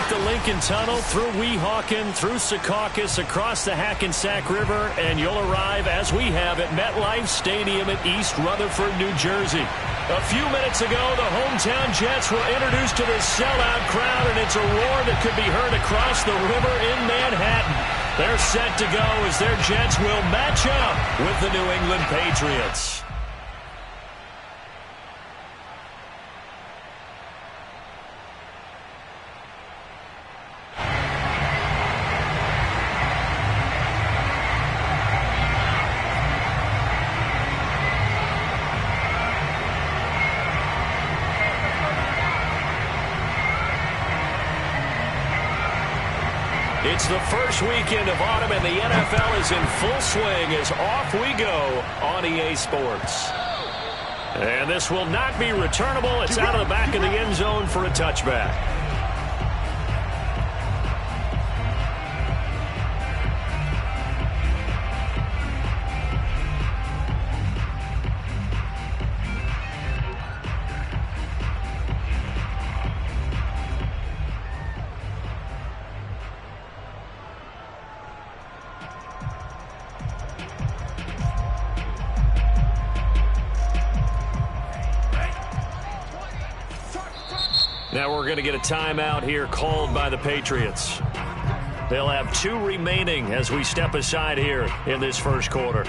take the Lincoln Tunnel through Weehawken, through Secaucus, across the Hackensack River, and you'll arrive, as we have, at MetLife Stadium in East Rutherford, New Jersey. A few minutes ago, the hometown Jets were introduced to this sellout crowd, and it's a roar that could be heard across the river in Manhattan. They're set to go as their Jets will match up with the New England Patriots. It's the first weekend of autumn, and the NFL is in full swing as off we go on EA Sports. And this will not be returnable. It's out of the back of the end zone for a touchback. Now we're going to get a timeout here called by the Patriots. They'll have 2 remaining as we step aside here in this first quarter.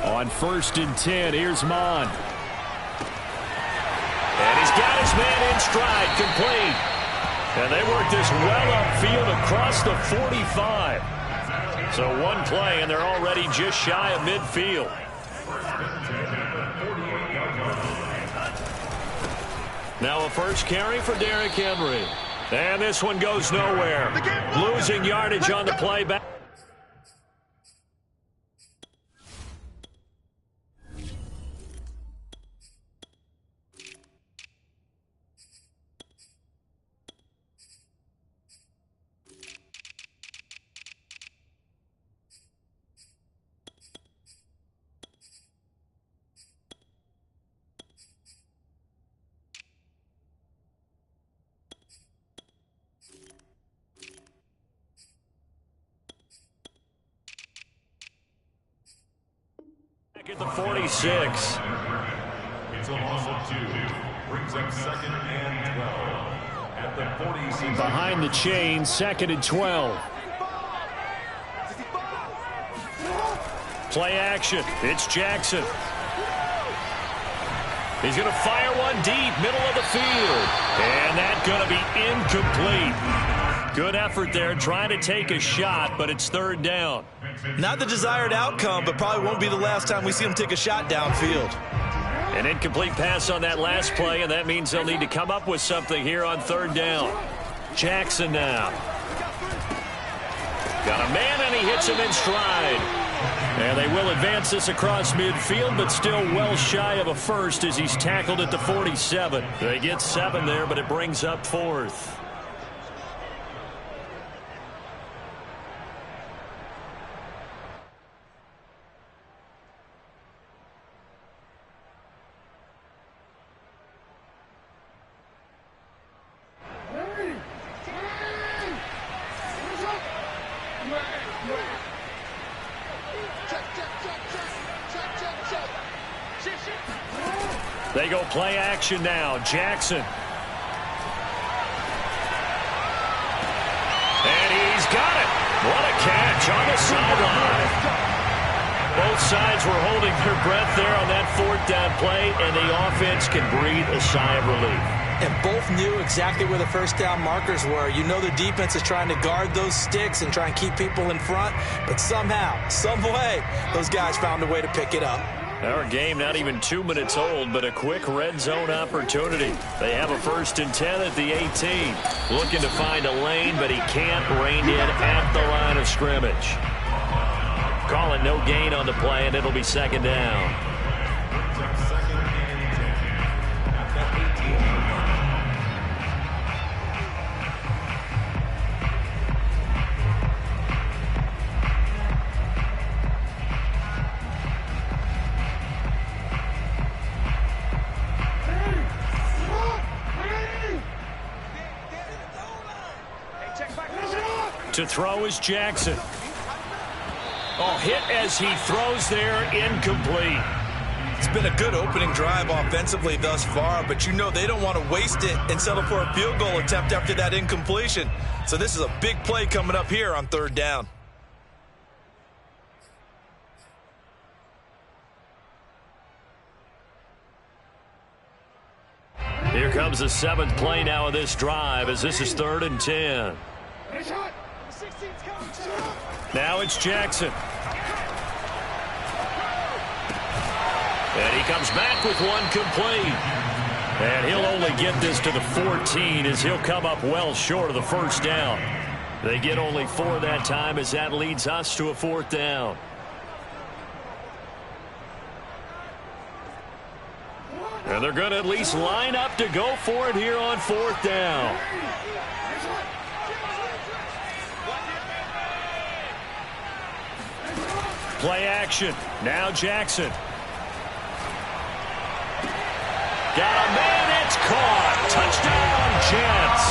On 1st and 10, here's Mon. And he's got his man in stride, complete. And they work this well upfield across the 45. So one play, and they're already just shy of midfield. Now a first carry for Derrick Henry. And this one goes nowhere. Losing yardage on the play back. At the 46. It's a loss of 2. Brings up 2nd and 12. At the 46. Behind the chain, 2nd and 12. Play action. It's Jackson. He's going to fire one deep, middle of the field. And that's going to be incomplete. Good effort there, trying to take a shot, but it's 3rd down. Not the desired outcome, but probably won't be the last time we see him take a shot downfield. An incomplete pass on that last play, and that means they'll need to come up with something here on 3rd down. Jackson now. Got a man, and he hits him in stride. And they will advance this across midfield, but still well shy of a first as he's tackled at the 47. They get 7 there, but it brings up 4th. They go play action now. Jackson. And he's got it. What a catch on the sideline. Both sides were holding their breath there on that 4th down play, and the offense can breathe a sigh of relief. And both knew exactly where the first down markers were. You know the defense is trying to guard those sticks and try and keep people in front, but somehow, some way, those guys found a way to pick it up. Our game not even 2 minutes old, but a quick red zone opportunity. They have a 1st and 10 at the 18. Looking to find a lane, but he can't. Reined in at the line of scrimmage. Call it no gain on the play, and it'll be 2nd down. To throw is Jackson. Oh, hit as he throws there, incomplete. It's been a good opening drive offensively thus far, but you know they don't want to waste it and settle for a field goal attempt after that incompletion. So this is a big play coming up here on third down. Here comes the 7th play now of this drive as this is 3rd and 10. Now it's Jackson. And he comes back with one complete. And he'll only get this to the 14 as he'll come up well short of the first down. They get only 4 that time as that leads us to a 4th down. And they're going to at least line up to go for it here on 4th down. Play action. Now Jackson. Got a man. It's caught. Touchdown, Jets.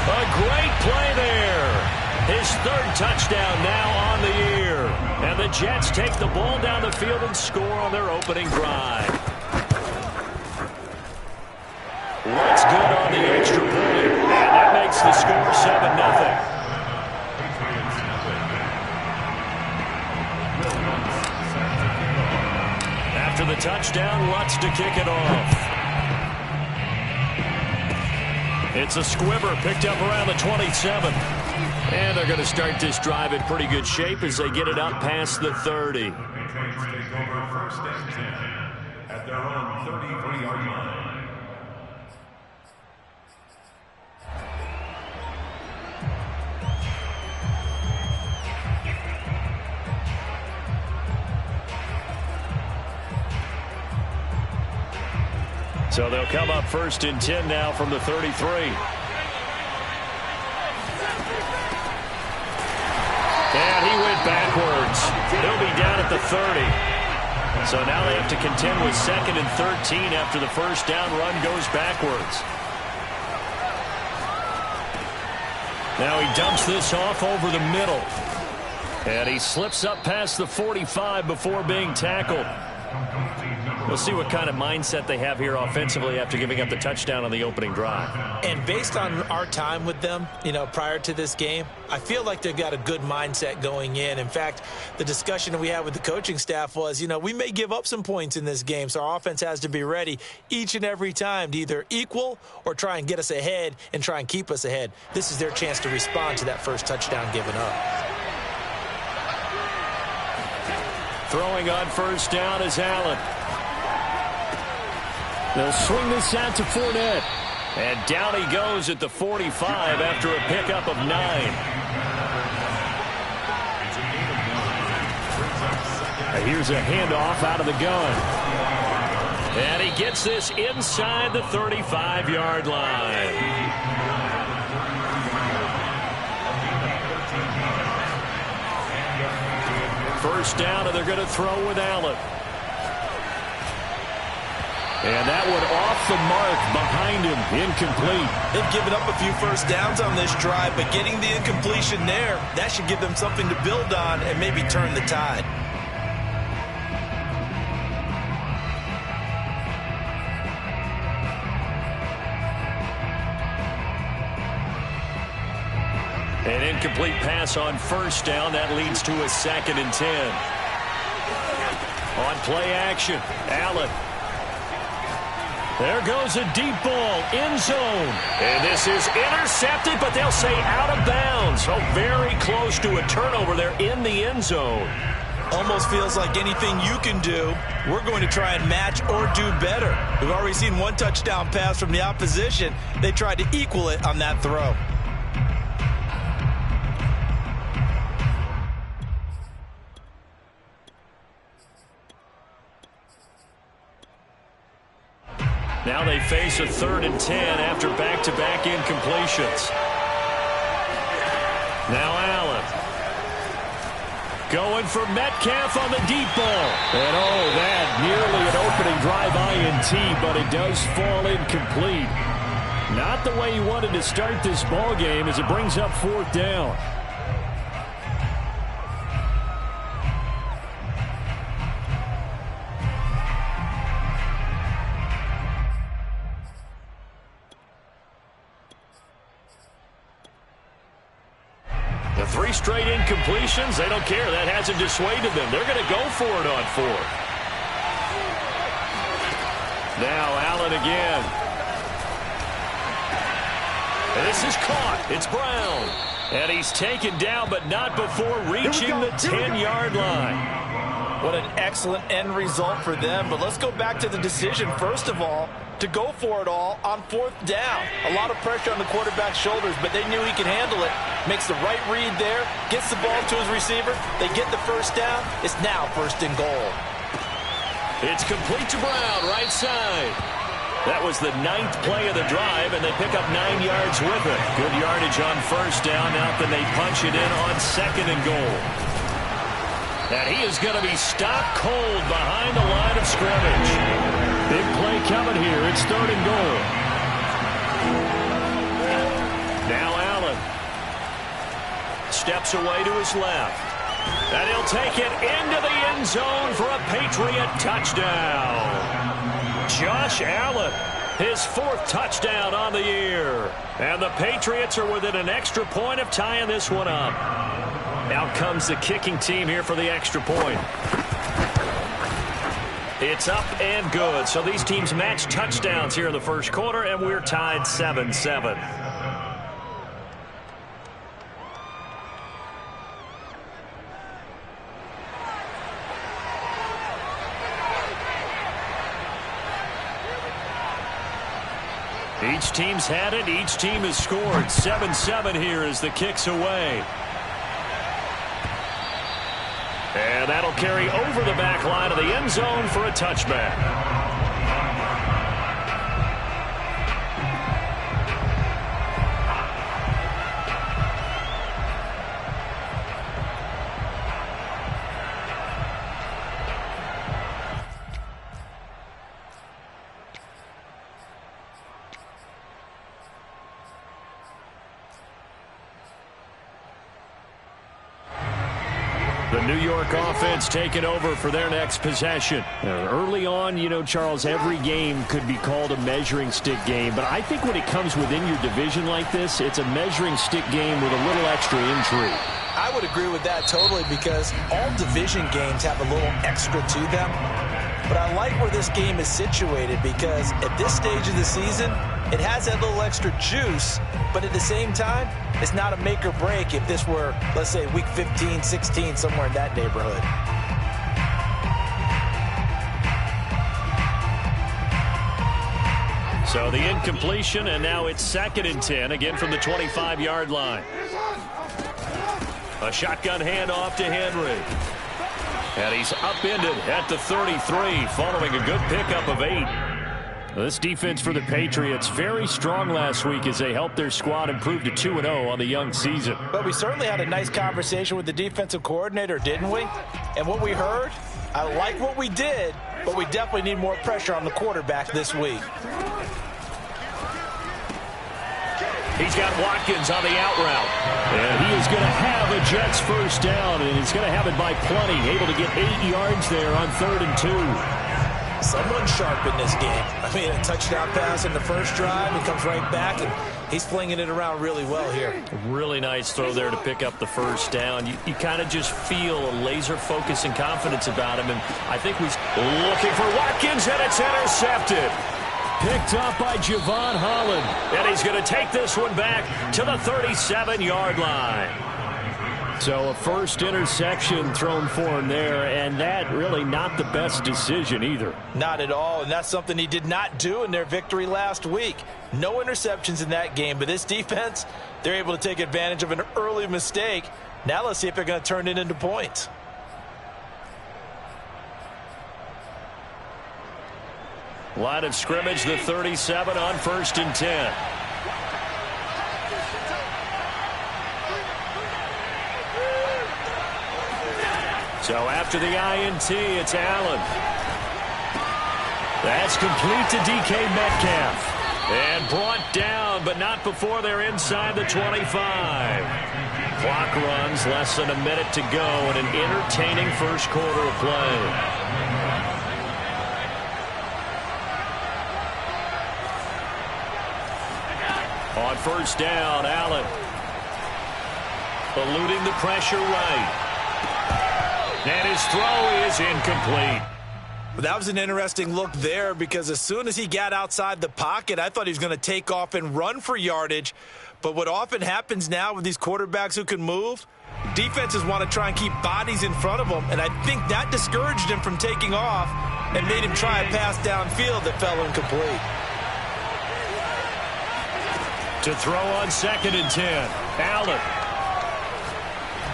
A great play there. His 3rd touchdown now on the year. And the Jets take the ball down the field and score on their opening drive. That's good on the extra point. And that makes the score 7-0. After the touchdown, Lutz to kick it off. It's a squibber picked up around the 27. And they're going to start this drive in pretty good shape as they get it up past the 30. Patriots take over 1st and 10 at their own 33-yard line. So they'll come up 1st and 10 now from the 33. And he went backwards. He'll be down at the 30. So now they have to contend with 2nd and 13 after the first down run goes backwards. Now he dumps this off over the middle. And he slips up past the 45 before being tackled. We'll see what kind of mindset they have here offensively after giving up the touchdown on the opening drive. And based on our time with them, prior to this game, I feel like they've got a good mindset going in. In fact, the discussion that we had with the coaching staff was, we may give up some points in this game, so our offense has to be ready each and every time to either equal or try and get us ahead and try and keep us ahead. This is their chance to respond to that first touchdown given up. Throwing on first down is Allen. They'll swing this out to Fournette. And down he goes at the 45 after a pickup of 9. Here's a handoff out of the gun. And he gets this inside the 35-yard line. First down, and they're going to throw with Allen. And that one off the mark behind him, incomplete. They've given up a few first downs on this drive, but getting the incompletion there, that should give them something to build on and maybe turn the tide. An incomplete pass on first down. That leads to a 2nd and 10. On play action, Allen. There goes a deep ball, end zone. And this is intercepted, but they'll say out of bounds. So very close to a turnover there in the end zone. Almost feels like anything you can do, we're going to try and match or do better. We've already seen one touchdown pass from the opposition. They tried to equal it on that throw. Now they face a 3rd and 10 after back-to-back incompletions. Now Allen. Going for Metcalf on the deep ball. And that nearly an opening drive INT, but it does fall incomplete. Not the way he wanted to start this ball game as it brings up 4th down. 3 straight incompletions. They don't care. That hasn't dissuaded them. They're going to go for it on 4th. Now Allen again. This is caught. It's Brown. And he's taken down, but not before reaching the 10-yard line. What an excellent end result for them. But let's go back to the decision, first of all, to go for it all on 4th down. A lot of pressure on the quarterback's shoulders, but they knew he could handle it. Makes the right read there, gets the ball to his receiver. They get the first down. It's now 1st and goal. It's complete to Brown, right side. That was the 9th play of the drive, and they pick up 9 yards with it. Good yardage on 1st down. Now can they punch it in on 2nd and goal. And he is going to be stopped cold behind the line of scrimmage. Big play coming here. It's 3rd and goal. Now Allen steps away to his left. And he'll take it into the end zone for a Patriot touchdown. Josh Allen, his 4th touchdown on the year. And the Patriots are within an extra point of tying this one up. Out comes the kicking team here for the extra point. It's up and good. So these teams match touchdowns here in the 1st quarter, and we're tied 7-7. Each team's had it. Each team has scored. 7-7 here as the kick's away. And that'll carry over the back line of the end zone for a touchback. The New York offense taking over for their next possession. Early on, you know, Charles, every game could be called a measuring stick game. But I think when it comes within your division like this, it's a measuring stick game with a little extra intrigue. I would agree with that totally because all division games have a little extra to them. But I like where this game is situated because at this stage of the season, it has that little extra juice, but at the same time, it's not a make or break if this were, let's say, week 15, 16, somewhere in that neighborhood. So the incompletion, and now it's 2nd and 10, again from the 25-yard line. A shotgun handoff to Henry. And he's upended at the 33, following a good pickup of 8. This defense for the Patriots, very strong last week as they helped their squad improve to 2-0 on the young season. But we certainly had a nice conversation with the defensive coordinator, didn't we? And what we heard, I like what we did, but we definitely need more pressure on the quarterback this week. He's got Watkins on the out route. And he is going to have a Jets first down, and he's going to have it by plenty. Able to get 8 yards there on 3rd and 2. Someone sharp in this game. I mean, a touchdown pass in the first drive. He comes right back, and he's flinging it around really well here. Really nice throw there to pick up the first down. You kind of just feel a laser focus and confidence about him, and I think he's looking for Watkins, and it's intercepted. Picked up by Javon Holland, and he's going to take this one back to the 37-yard line. So a first interception thrown for him there, and that really not the best decision either. Not at all, and that's something he did not do in their victory last week. No interceptions in that game, but this defense, they're able to take advantage of an early mistake. Now let's see if they're going to turn it into points. Line of scrimmage, the 37 on 1st and 10. So after the INT, it's Allen. That's complete to DK Metcalf. And brought down, but not before they're inside the 25. Clock runs, less than a minute to go, and an entertaining first quarter of play. On first down, Allen. Eluding the pressure right. And his throw is incomplete. That was an interesting look there because as soon as he got outside the pocket, I thought he was going to take off and run for yardage. But what often happens now with these quarterbacks who can move, defenses want to try and keep bodies in front of them, and I think that discouraged him from taking off and made him try a pass downfield that fell incomplete. To throw on 2nd and 10, Allen.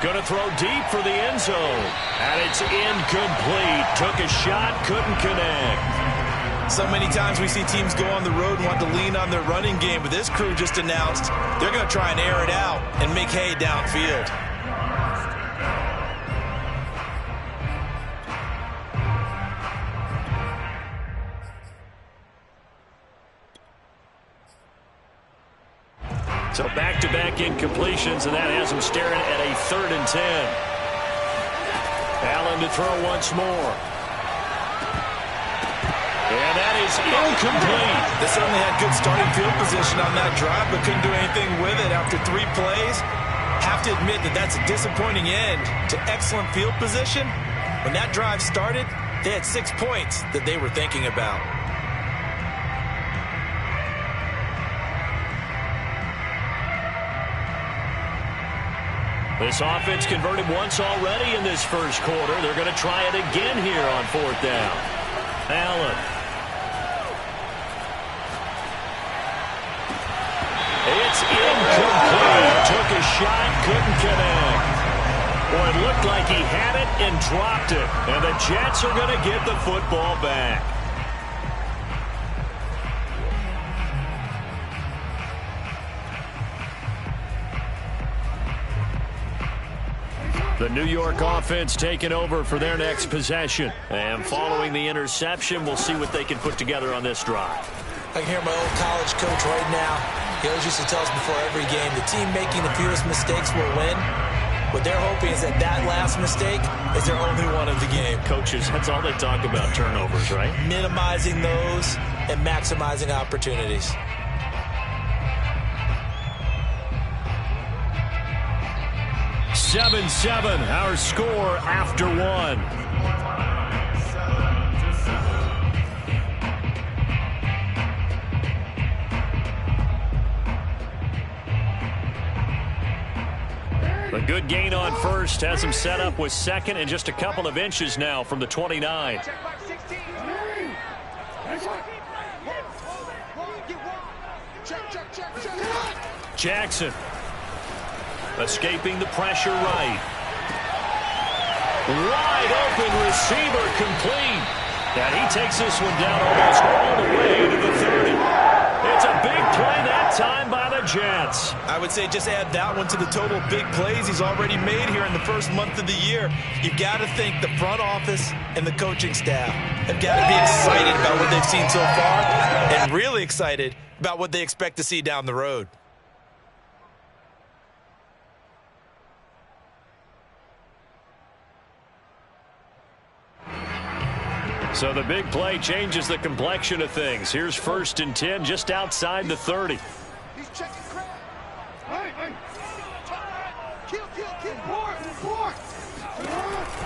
Going to throw deep for the end zone. And it's incomplete. Took a shot, couldn't connect. So many times we see teams go on the road and want to lean on their running game, but this crew just announced they're going to try and air it out and make hay downfield. So back-to-back incompletions, and that has him staring at a 3rd and 10. Allen to throw once more. And that is incomplete. They certainly had good starting field position on that drive, but couldn't do anything with it after 3 plays. Have to admit that that's a disappointing end to excellent field position. When that drive started, they had 6 points that they were thinking about. This offense converted once already in this first quarter. They're going to try it again here on 4th down. Allen. It's incomplete. Took a shot, couldn't connect. Boy, it looked like he had it and dropped it. And the Jets are going to get the football back. The New York offense taking over for their next possession. And following the interception, we'll see what they can put together on this drive. I can hear my old college coach right now. He always used to tell us before every game, the team making the fewest mistakes will win. What they're hoping is that that last mistake is their only one of the game. Coaches, that's all they talk about, turnovers, right? Minimizing those and maximizing opportunities. 7-7, our score after 1. A good gain on first has him set up with 2nd and just a couple of inches now from the 29. Jackson. Escaping the pressure right. Wide open receiver complete. And he takes this one down almost all the way to the 30. It's a big play that time by the Jets. I would say just add that one to the total big plays he's already made here in the first month of the year. You've got to think the front office and the coaching staff have got to be excited about what they've seen so far and really excited about what they expect to see down the road. So the big play changes the complexion of things. Here's 1st and 10 just outside the 30.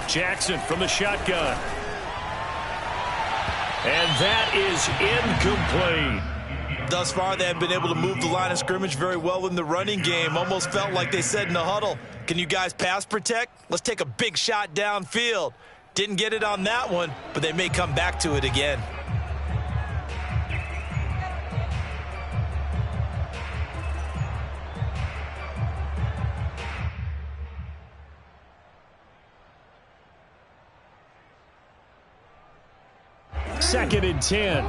Jackson from the shotgun. And that is incomplete. Thus far, they have been able to move the line of scrimmage very well in the running game. Almost felt like they said in the huddle, can you guys pass protect? Let's take a big shot downfield. Didn't get it on that one, but they may come back to it again. Second and 10.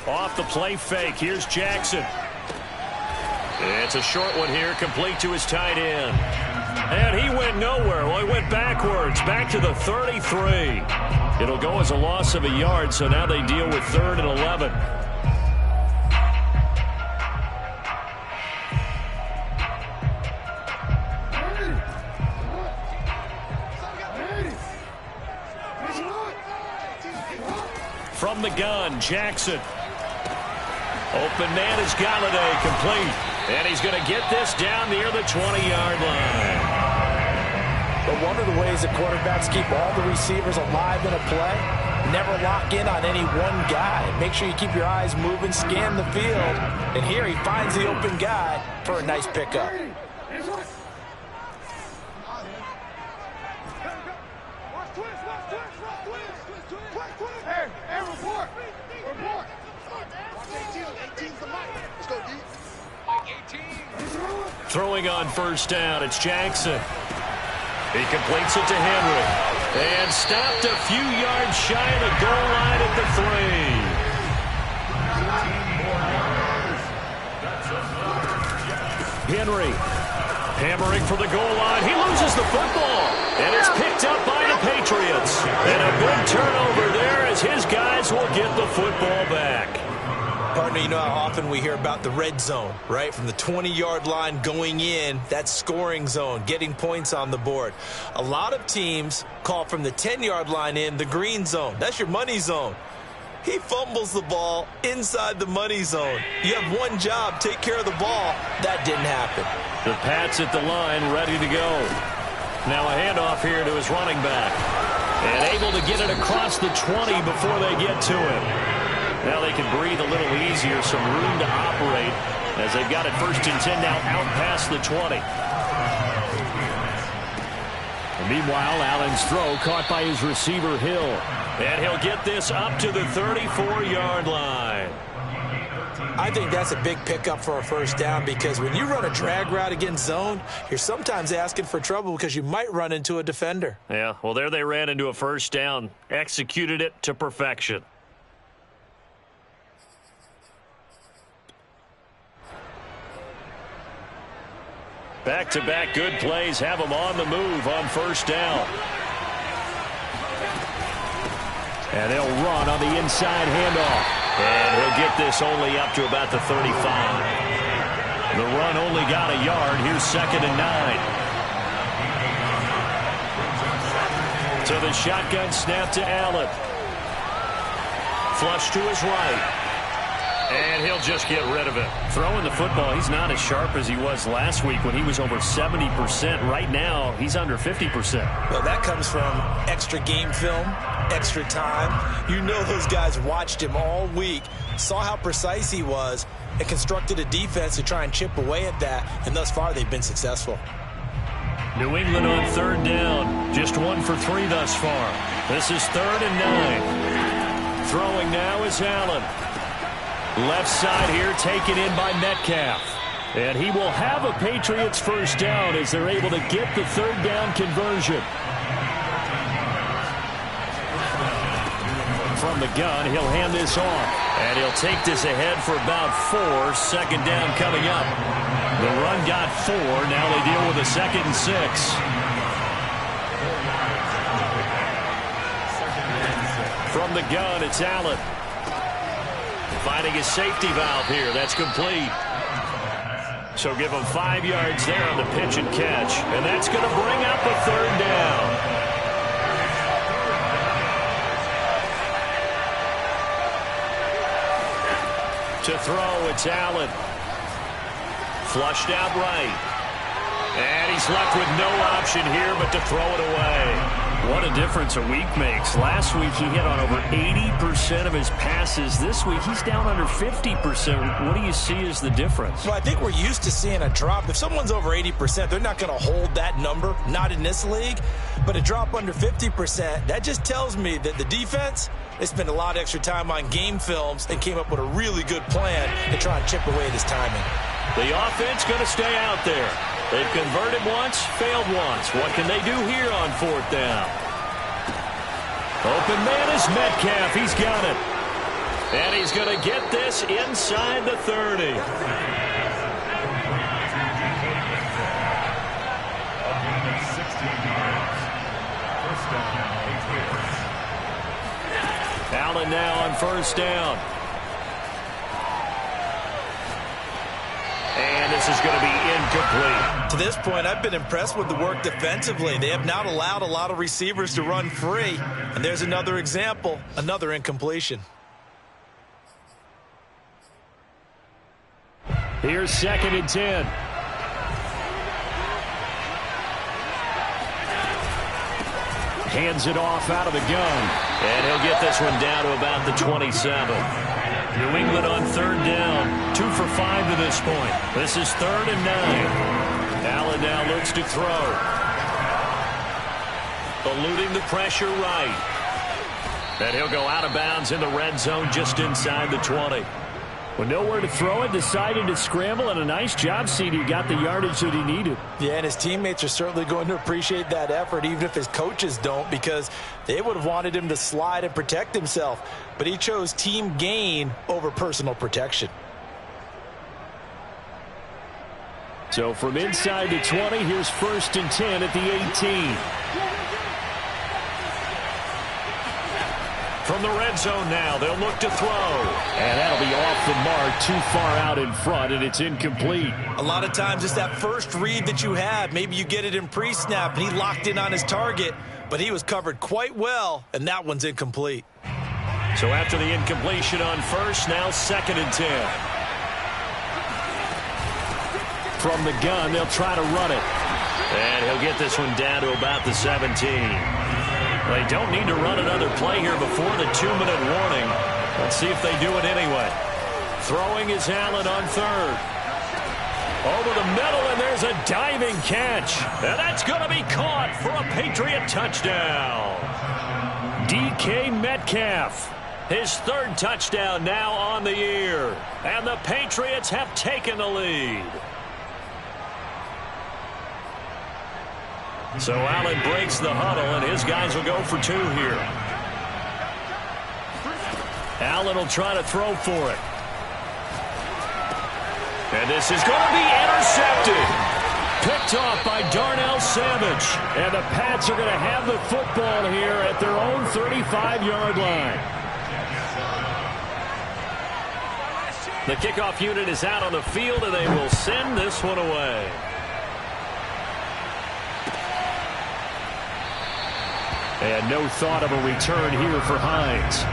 Off the play fake. Here's Jackson. It's a short one here, complete to his tight end. And he went nowhere. Well, he went backwards, back to the 33. It'll go as a loss of a yard, so now they deal with 3rd and 11. From the gun, Jackson. Open man is Galladay, complete. And he's going to get this down near the 20-yard line. But one of the ways that quarterbacks keep all the receivers alive in a play, never lock in on any one guy. Make sure you keep your eyes moving, scan the field. And here he finds the open guy for a nice pickup. Throwing on first down, it's Jackson. He completes it to Henry. And stopped a few yards shy of the goal line at the 3. Henry hammering for the goal line. He loses the football. And it's picked up by the Patriots. And a big turnover there as his guys will get the football back. Partner, you know how often we hear about the red zone, right? From the 20-yard line going in, that's scoring zone, getting points on the board. A lot of teams call from the 10-yard line in the green zone. That's your money zone. He fumbles the ball inside the money zone. You have one job, take care of the ball. That didn't happen. The Pats at the line, ready to go. Now a handoff here to his running back. And able to get it across the 20 before they get to him. Now they can breathe a little easier, some room to operate as they've got it 1st and 10 now out past the 20. And meanwhile, Allen's throw caught by his receiver Hill. And he'll get this up to the 34-yard line. I think that's a big pickup for a first down because when you run a drag route against zone, you're sometimes asking for trouble because you might run into a defender. Yeah, well, there they ran into a first down, executed it to perfection. Back-to-back good plays have him on the move on first down. And they'll run on the inside handoff. And he'll get this only up to about the 35. The run only got a yard. Here's 2nd and 9. To the shotgun snap to Allen. Flush to his right. And he'll just get rid of it. Throwing the football, he's not as sharp as he was last week when he was over 70%. Right now, he's under 50%. Well, that comes from extra game film, extra time. You know those guys watched him all week, saw how precise he was, and constructed a defense to try and chip away at that. And thus far, they've been successful. New England on 3rd down. Just 1 for 3 thus far. This is 3rd and 9. Throwing now is Allen. Left side here taken in by Metcalf. And he will have a Patriots first down as they're able to get the 3rd down conversion. From the gun, he'll hand this off. And he'll take this ahead for about 4. 2nd down coming up. The run got 4. Now they deal with a 2nd and 6. From the gun, it's Allen. Finding his safety valve here. That's complete. So give him 5 yards there on the pitch and catch. And that's going to bring up a 3rd down. To throw, it's Allen. Flushed out right. And he's left with no option here but to throw it away. What a difference a week makes. Last week he hit on over 80% of his passes. This week he's down under 50%. What do you see as the difference? Well, I think we're used to seeing a drop. If someone's over 80%, they're not going to hold that number, not in this league. But a drop under 50%, that just tells me that the defense, they spent a lot of extra time on game films and came up with a really good plan to try and chip away at his timing. The offense going to stay out there. They've converted once, failed once. What can they do here on 4th down? Open man is Metcalf. He's got it. And he's going to get this inside the 30. Allen now on first down. And this is going to be incomplete. To this point, I've been impressed with the work defensively. They have not allowed a lot of receivers to run free. And there's another example, another incompletion. Here's 2nd and 10. Hands it off out of the gun. And he'll get this one down to about the 27. New England on 3rd down. 2 for 5 to this point. This is 3rd and 9. Allen now looks to throw. Eluding the pressure right. And he'll go out of bounds in the red zone just inside the 20. With nowhere to throw it, decided to scramble, and a nice job, CD. Got the yardage that he needed. Yeah, and his teammates are certainly going to appreciate that effort, even if his coaches don't, because they would have wanted him to slide and protect himself. But he chose team gain over personal protection. So from inside the 20, here's 1st and 10 at the 18. From the red zone now, they'll look to throw. And that'll be off the mark, too far out in front, and it's incomplete. A lot of times it's that first read that you have. Maybe you get it in pre-snap, and he locked in on his target, but he was covered quite well, and that one's incomplete. So after the incompletion on 1st, now 2nd and 10. From the gun, they'll try to run it. And he'll get this one down to about the 17. They don't need to run another play here before the 2-minute warning. Let's see if they do it anyway. Throwing is Allen on 3rd. Over the middle, and there's a diving catch. And that's going to be caught for a Patriot touchdown. DK Metcalf, his 3rd touchdown now on the year. And the Patriots have taken the lead. So Allen breaks the huddle, and his guys will go for 2 here. Allen will try to throw for it. And this is going to be intercepted. Picked off by Darnell Savage. And the Pats are going to have the football here at their own 35-yard line. The kickoff unit is out on the field, and they will send this one away. And no thought of a return here for Hines.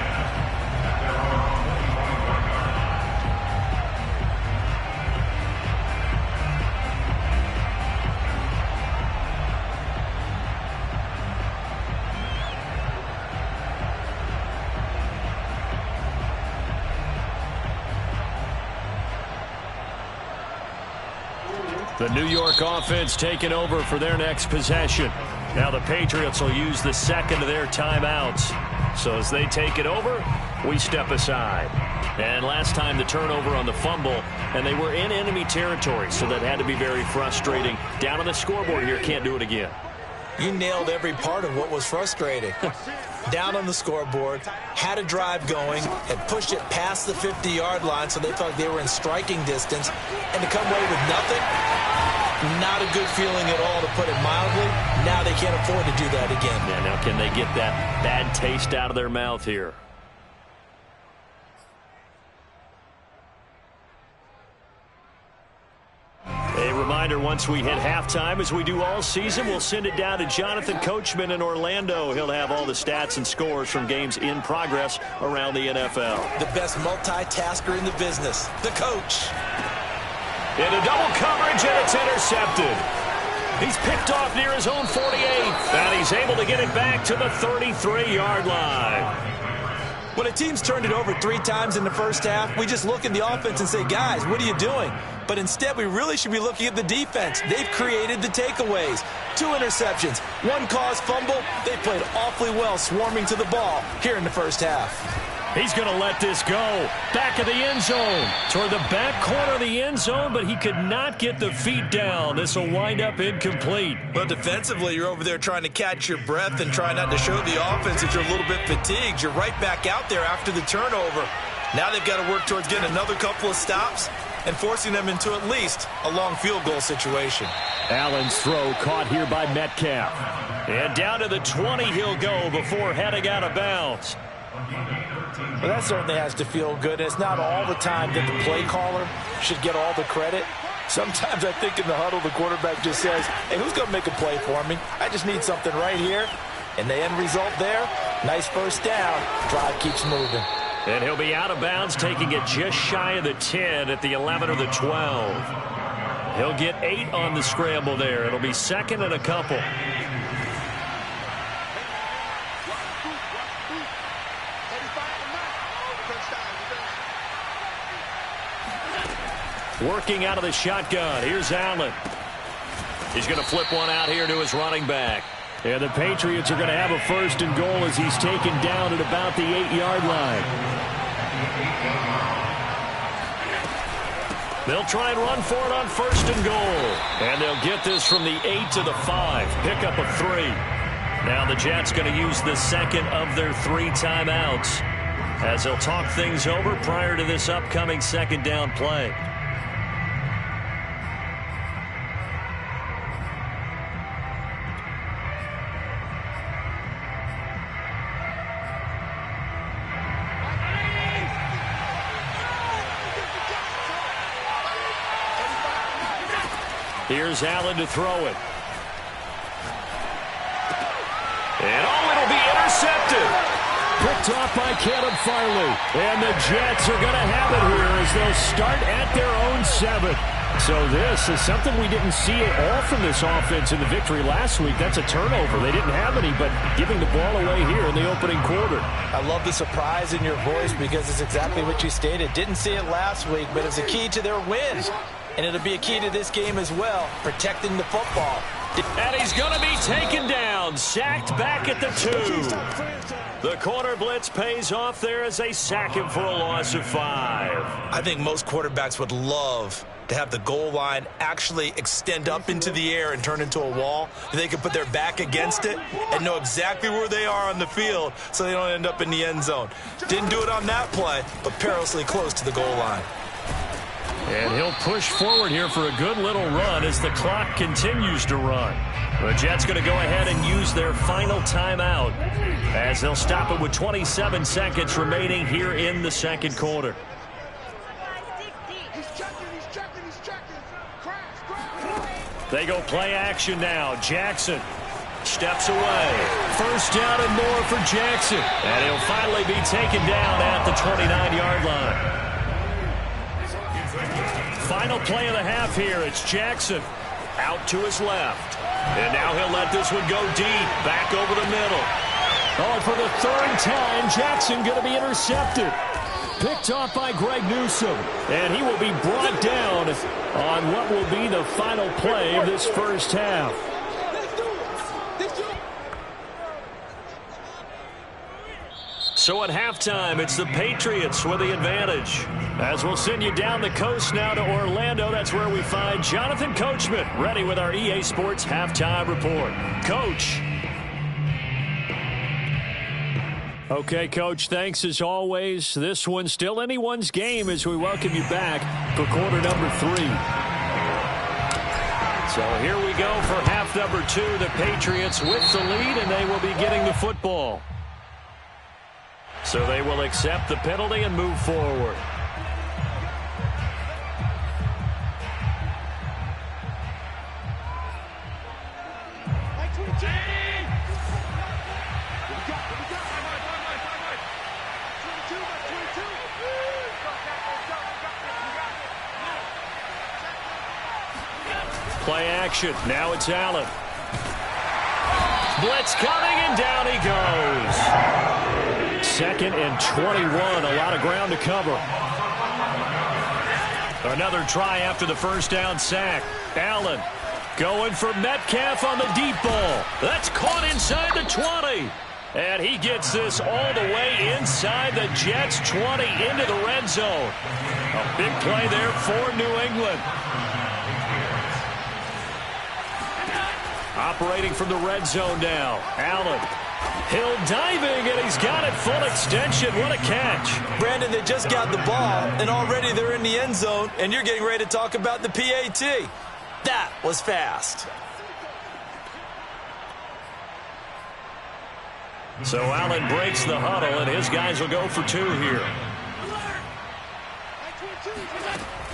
The New York offense taking over for their next possession. Now the Patriots will use the 2nd of their timeouts. So as they take it over, we step aside. And last time the turnover on the fumble, and they were in enemy territory, so that had to be very frustrating. Down on the scoreboard here, can't do it again. You nailed every part of what was frustrating. Down on the scoreboard, had a drive going, and pushed it past the 50-yard line, so they felt like they were in striking distance. And to come away with nothing, not a good feeling at all, to put it mildly. Now they can't afford to do that again. Yeah, now can they get that bad taste out of their mouth here? A reminder, once we hit halftime, as we do all season, we'll send it down to Jonathan Coachman in Orlando. He'll have all the stats and scores from games in progress around the NFL. The best multitasker in the business, the coach. Into double coverage, and it's intercepted. He's picked off near his own 48, and he's able to get it back to the 33-yard line. When a team's turned it over 3 times in the first half, we just look at the offense and say, guys, what are you doing? But instead, we really should be looking at the defense. They've created the takeaways. 2 interceptions, 1 caused fumble. They played awfully well swarming to the ball here in the first half. He's going to let this go. Back of the end zone. Toward the back corner of the end zone, but he could not get the feet down. This will wind up incomplete. Well, defensively, you're over there trying to catch your breath and try not to show the offense that you're a little bit fatigued. You're right back out there after the turnover. Now they've got to work towards getting another couple of stops and forcing them into at least a long field goal situation. Allen's throw caught here by Metcalf. And down to the 20 he'll go before heading out of bounds. Well, that certainly has to feel good. It's not all the time that the play caller should get all the credit. Sometimes I think in the huddle, the quarterback just says, hey, who's going to make a play for me? I just need something right here. And the end result there, nice first down. Drive keeps moving. And he'll be out of bounds, taking it just shy of the 10 at the 11 or the 12. He'll get 8 on the scramble there. It'll be second and a couple. Working out of the shotgun. Here's Allen. He's going to flip one out here to his running back. And the Patriots are going to have a first and goal as he's taken down at about the 8-yard line. They'll try and run for it on first and goal. And they'll get this from the 8 to the 5. Pickup of 3. Now the Jets going to use the second of their 3 timeouts as they'll talk things over prior to this upcoming second down play. Here's Allen to throw it. And it'll be intercepted. Picked off by Caleb Farley. And the Jets are going to have it here as they'll start at their own 7. So this is something we didn't see at all from this offense in the victory last week. That's a turnover. They didn't have any, but giving the ball away here in the opening quarter. I love the surprise in your voice because it's exactly what you stated. Didn't see it last week, but it's a key to their win. And it'll be a key to this game as well, protecting the football. And he's going to be taken down, sacked back at the 2. The corner blitz pays off there as they sack him for a loss of 5. I think most quarterbacks would love to have the goal line actually extend up into the air and turn into a wall. They can put their back against it and know exactly where they are on the field so they don't end up in the end zone. Didn't do it on that play, but perilously close to the goal line. And he'll push forward here for a good little run as the clock continues to run. The Jets going to go ahead and use their final timeout as they'll stop it with 27 seconds remaining here in the second quarter. They go play action now. Jackson steps away. First down and more for Jackson. And he'll finally be taken down at the 29-yard line. Final play of the half here. It's Jackson out to his left. And now he'll let this one go deep. Back over the middle. Oh, for the 3rd time, Jackson going to be intercepted. Picked off by Greg Newsome. And he will be brought down on what will be the final play of this first half. So at halftime, it's the Patriots with the advantage. As we'll send you down the coast now to Orlando, that's where we find Jonathan Coachman ready with our EA Sports Halftime Report. Coach. Okay, Coach, thanks as always. This one's still anyone's game as we welcome you back for quarter number 3. So here we go for half number 2. The Patriots with the lead, and they will be getting the football. So they will accept the penalty and move forward. Play action. Now it's Allen. Blitz coming, and down he goes. 2nd and 21. A lot of ground to cover. Another try after the first down sack. Allen going for Metcalf on the deep ball. That's caught inside the 20. And he gets this all the way inside the Jets' 20 into the red zone. A big play there for New England. Operating from the red zone now. Allen. Hill diving, and he's got it full extension. What a catch. Brandon, they just got the ball, and already they're in the end zone, and you're getting ready to talk about the PAT. That was fast. So Allen breaks the huddle, and his guys will go for 2 here.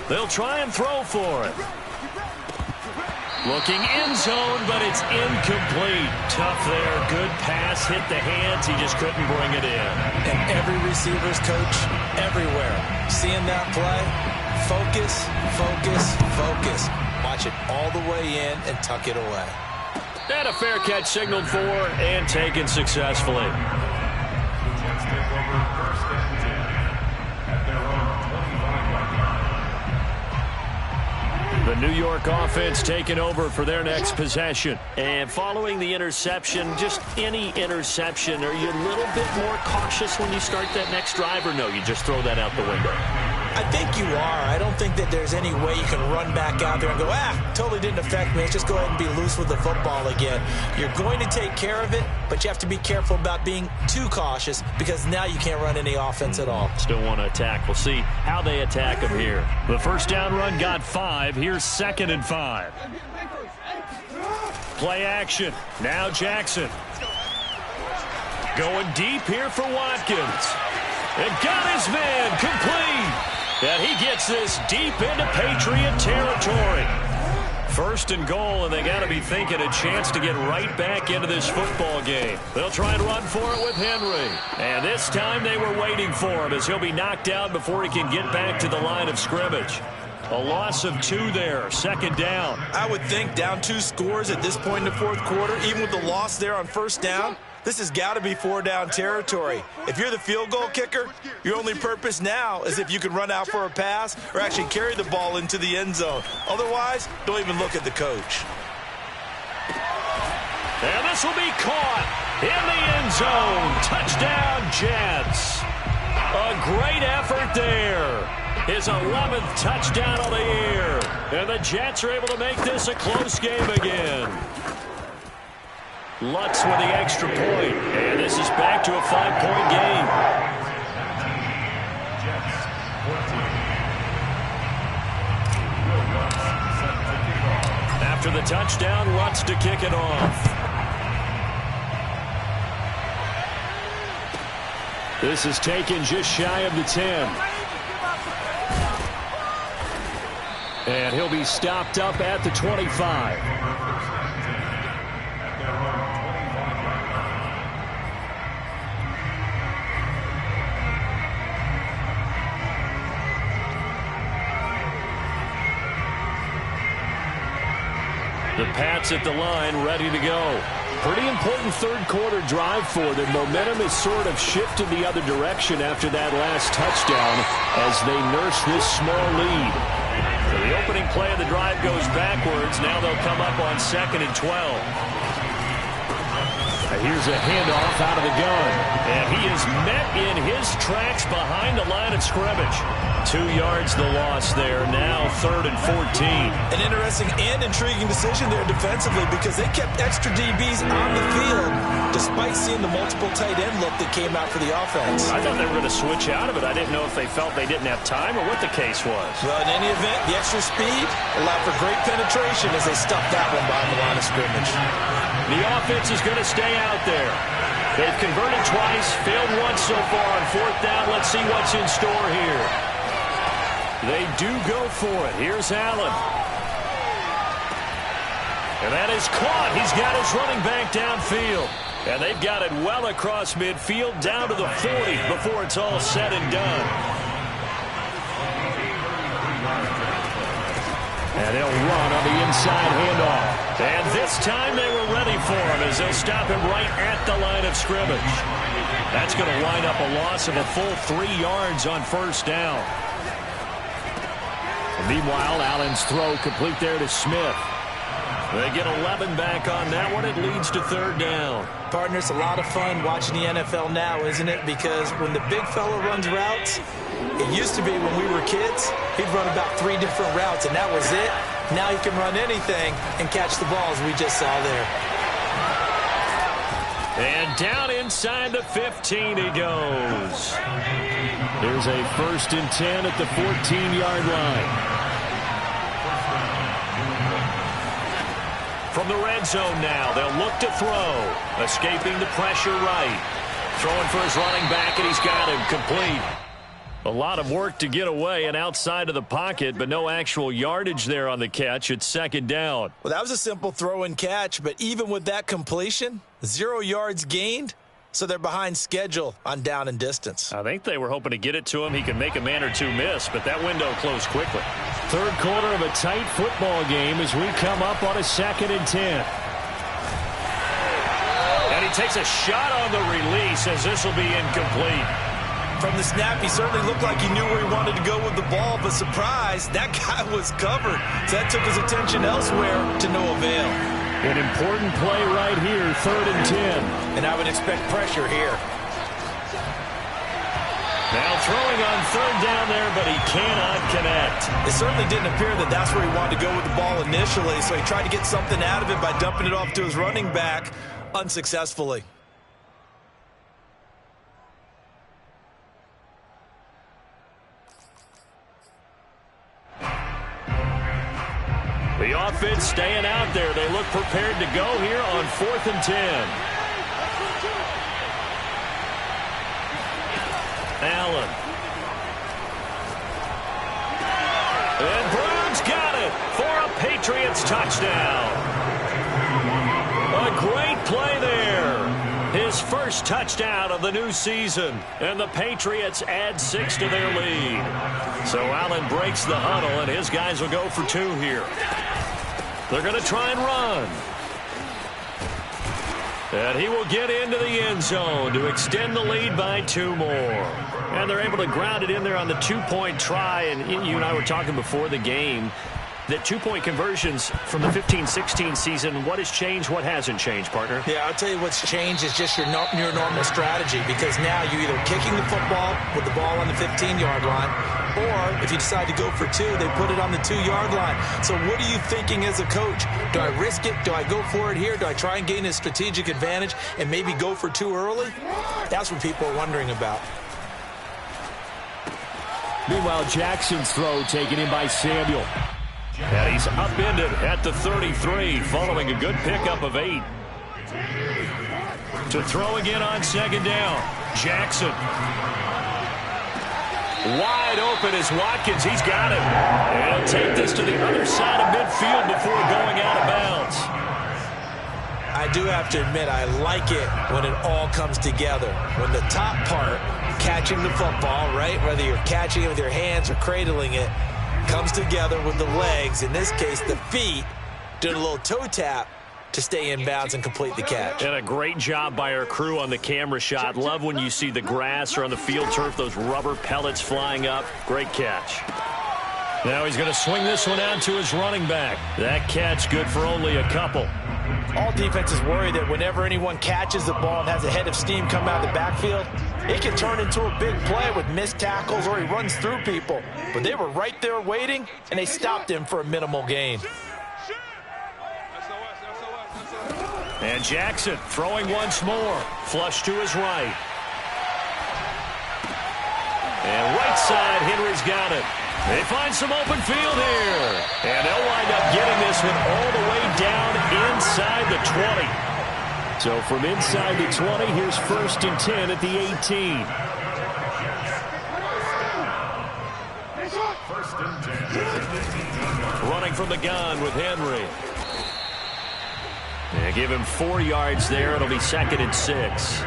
They'll try and throw for it. Looking end zone, but it's incomplete. Tough there. Good pass. Hit the hands. He just couldn't bring it in. And every receiver's coach everywhere. Seeing that play, focus, focus, focus. Watch it all the way in and tuck it away. And a fair catch signaled for and taken successfully. Jets take over first and 10 at their own 25-yard line. The New York offense taking over for their next possession. And following the interception, just any interception, are you a little bit more cautious when you start that next drive, or no, you just throw that out the window? I think you are. I don't think that there's any way you can run back out there and go, totally didn't affect me. Let's just go ahead and be loose with the football again. You're going to take care of it, but you have to be careful about being too cautious because now you can't run any offense at all. Still want to attack. We'll see how they attack them here. The first down run got 5. Here's 2nd and 5. Play action. Now Jackson. Going deep here for Watkins. And got his man complete. And he gets this deep into Patriot territory. 1st and goal, and they got to be thinking a chance to get right back into this football game. They'll try and run for it with Henry. And this time they were waiting for him as he'll be knocked down before he can get back to the line of scrimmage. A loss of 2 there, 2nd down. I would think down 2 scores at this point in the 4th quarter, even with the loss there on 1st down, this has got to be 4-down territory. If you're the field goal kicker, your only purpose now is if you can run out for a pass or actually carry the ball into the end zone. Otherwise, don't even look at the coach. And this will be caught in the end zone. Touchdown, Jets. A great effort there. His 11th touchdown of the year. And the Jets are able to make this a close game again. Lutz with the extra point. And this is back to a 5-point game. After the touchdown, Lutz to kick it off. This is taken just shy of the 10. And he'll be stopped up at the 25. The Pats at the line, ready to go. Pretty important 3rd quarter drive for them. Momentum has sort of shifted the other direction after that last touchdown as they nurse this small lead. So the opening play of the drive goes backwards. Now they'll come up on 2nd and 12. Here's a handoff out of the gun. And he is met in his tracks behind the line of scrimmage. 2 yards the loss there. Now 3rd and 14. An interesting and intriguing decision there defensively because they kept extra DBs on the field despite seeing the multiple tight end look that came out for the offense. I thought they were going to switch out of it. I didn't know if they felt they didn't have time or what the case was. Well, in any event, the extra speed allowed for great penetration as they stuffed that one behind the line of scrimmage. The offense is going to stay out there. They've converted twice, failed once so far on 4th down. Let's see what's in store here. They do go for it. Here's Allen. And that is caught. He's got his running back downfield. And they've got it well across midfield down to the 40 before it's all said and done. And they'll run on the inside handoff. And this time they were ready for him as they'll stop him right at the line of scrimmage. That's going to wind up a loss of a full 3 yards on 1st down. Meanwhile, Allen's throw complete there to Smith. They get 11 back on that one. It leads to 3rd down. Partner, it's a lot of fun watching the NFL now, isn't it? Because when the big fella runs routes, it used to be when we were kids, he'd run about 3 different routes, and that was it. Now he can run anything and catch the balls we just saw there. And down inside the 15 he goes. There's a 1st and 10 at the 14-yard line. From the red zone now, they'll look to throw. Escaping the pressure right. Throwing for his running back, and he's got him complete. A lot of work to get away and outside of the pocket, but no actual yardage there on the catch. It's second down. Well, that was a simple throw and catch, but even with that completion, 0 yards gained, so they're behind schedule on down and distance. I think they were hoping to get it to him. He could make a man or two miss, but that window closed quickly. Third quarter of a tight football game as we come up on a 2nd and 10. And he takes a shot on the release as this will be incomplete. From the snap, he certainly looked like he knew where he wanted to go with the ball, but surprise, that guy was covered. So that took his attention elsewhere to no avail. An important play right here, 3rd and 10. And I would expect pressure here. Now throwing on 3rd down there, but he cannot connect. It certainly didn't appear that that's where he wanted to go with the ball initially, so he tried to get something out of it by dumping it off to his running back unsuccessfully. The offense staying out there. They look prepared to go here on 4th and 10. Allen. And Brown's got it for a Patriots touchdown. A great play there. His first touchdown of the new season. And the Patriots add 6 to their lead. So Allen breaks the huddle, and his guys will go for 2 here. They're going to try and run. And he will get into the end zone to extend the lead by 2 more. And they're able to ground it in there on the 2-point try. And you and I were talking before the game that 2-point conversions from the 15-16 season, what has changed, what hasn't changed, partner? Yeah, I'll tell you what's changed is just your normal strategy, because now you're either kicking the football with the ball on the 15-yard line, or if you decide to go for 2, they put it on the 2-yard line. So what are you thinking as a coach? Do I risk it? Do I go for it here? Do I try and gain a strategic advantage and maybe go for 2 early? That's what people are wondering about. Meanwhile, Jackson's throw taken in by Samuel. And he's upended at the 33 following a good pickup of 8. To throw again on 2nd down. Jackson. Wide open is Watkins. He's got it. And he'll take this to the other side of midfield before going out of bounds. I do have to admit, I like it when it all comes together. When the top part, catching the football, right, whether you're catching it with your hands or cradling it, comes together with the legs, in this case the feet, doing a little toe tap to stay in bounds and complete the catch. And a great job by our crew on the camera shot. Love when you see the grass or on the field turf, those rubber pellets flying up. Great catch. Now he's going to swing this one out to his running back. That catch good for only a couple. All defenses worry that whenever anyone catches the ball and has a head of steam come out of the backfield, it can turn into a big play with missed tackles or he runs through people. But they were right there waiting, and they stopped him for a minimal gain. And Jackson throwing once more. Flush to his right. And right side, Henry's got it. They find some open field here. And they'll wind up getting this one all the way down inside the 20. So from inside the 20, here's 1st and 10 at the 18. Running from the gun with Henry. Yeah, give him 4 yards there. It'll be 2nd and 6.